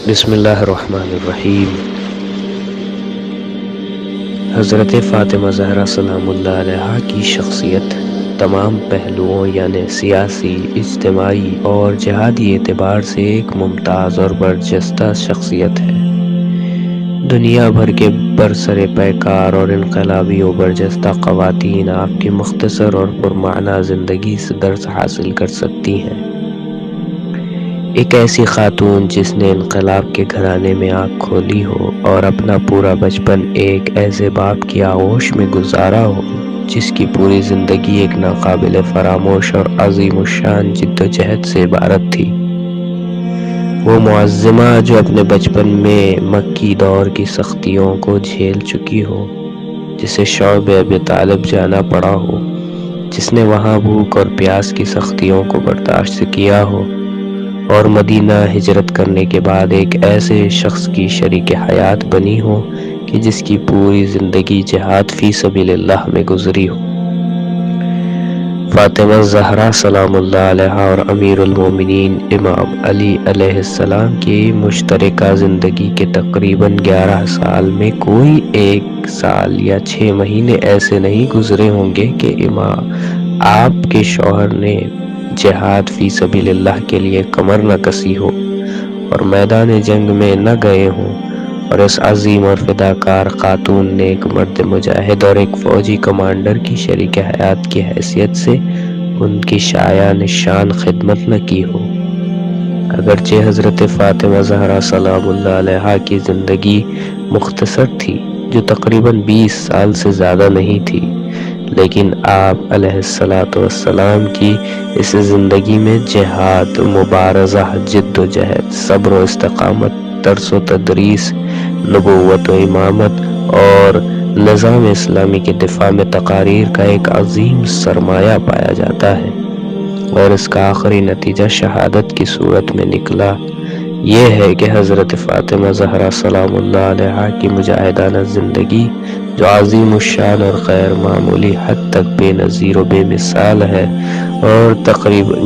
بسم اللہ الرحمن الرحیم۔ حضرت فاطمہ زہراء سلام اللہ علیہا کی شخصیت تمام پہلوؤں یعنی سیاسی، اجتماعی اور جہادی اعتبار سے ایک ممتاز اور برجستہ شخصیت ہے۔ دنیا بھر کے برسر پیکار اور انقلابی و برجستہ خواتین آپ کی مختصر اور پرمعنی زندگی سے درس حاصل کر سکتی ہیں۔ ایک ایسی خاتون جس نے انقلاب کے گھرانے میں آنکھ کھولی ہو اور اپنا پورا بچپن ایک ایسے باپ کی آغوش میں گزارا ہو جس کی پوری زندگی ایک ناقابل فراموش اور عظیم الشان جد و جہد سے عبارت تھی۔ وہ معظمہ جو اپنے بچپن میں مکی دور کی سختیوں کو جھیل چکی ہو، جسے شعب ابی طالب جانا پڑا ہو، جس نے وہاں بھوک اور پیاس کی سختیوں کو برداشت کیا ہو اور مدینہ ہجرت کرنے کے بعد ایک ایسے شخص کی شریک حیات بنی ہو کہ جس کی پوری زندگی جہاد فی سبیل اللہ میں گزری ہو۔ فاطمہ زہراء سلام اللہ علیہا اور امیر المومنین امام علی علیہ السلام کی مشترکہ زندگی کے تقریباً 11 سال میں کوئی 1 سال یا 6 مہینے ایسے نہیں گزرے ہوں گے کہ آپ کے شوہر نے جہاد فی سبیل اللہ کے لیے کمر نہ کسی ہو اور میدان جنگ میں نہ گئے ہوں، اور اس عظیم اور فداکار خاتون نے ایک مرد مجاہد اور ایک فوجی کمانڈر کی شریک حیات کی حیثیت سے ان کی شایع نشان خدمت نہ کی ہو۔ اگرچہ حضرت فاطمہ زہراء سلام اللہ علیہا کی زندگی مختصر تھی جو تقریباً 20 سال سے زیادہ نہیں تھی، لیکن آپ علیہ السلام کی اس زندگی میں جہاد، مبارزہ، جد و جہد، صبر و استقامت، درس و تدریس، نبوت و امامت اور نظام اسلامی کے دفاع میں تقاریر کا ایک عظیم سرمایہ پایا جاتا ہے، اور اس کا آخری نتیجہ شہادت کی صورت میں نکلا۔ یہ ہے کہ حضرت فاطمہ زہراء سلام اللہ علیہا کی مجاہدانہ زندگی جو عظیم الشان اور غیر معمولی حد تک بے نظیر و بے مثال ہے اور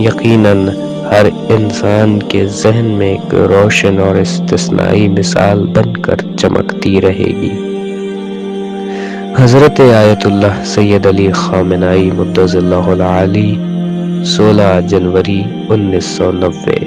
یقیناً ہر انسان کے ذہن میں ایک روشن اور استثنائی مثال بن کر چمکتی رہے گی۔ حضرت آیت اللہ سید علی خامنائی ممتاز اللہ العالی 16 جنوری 1990۔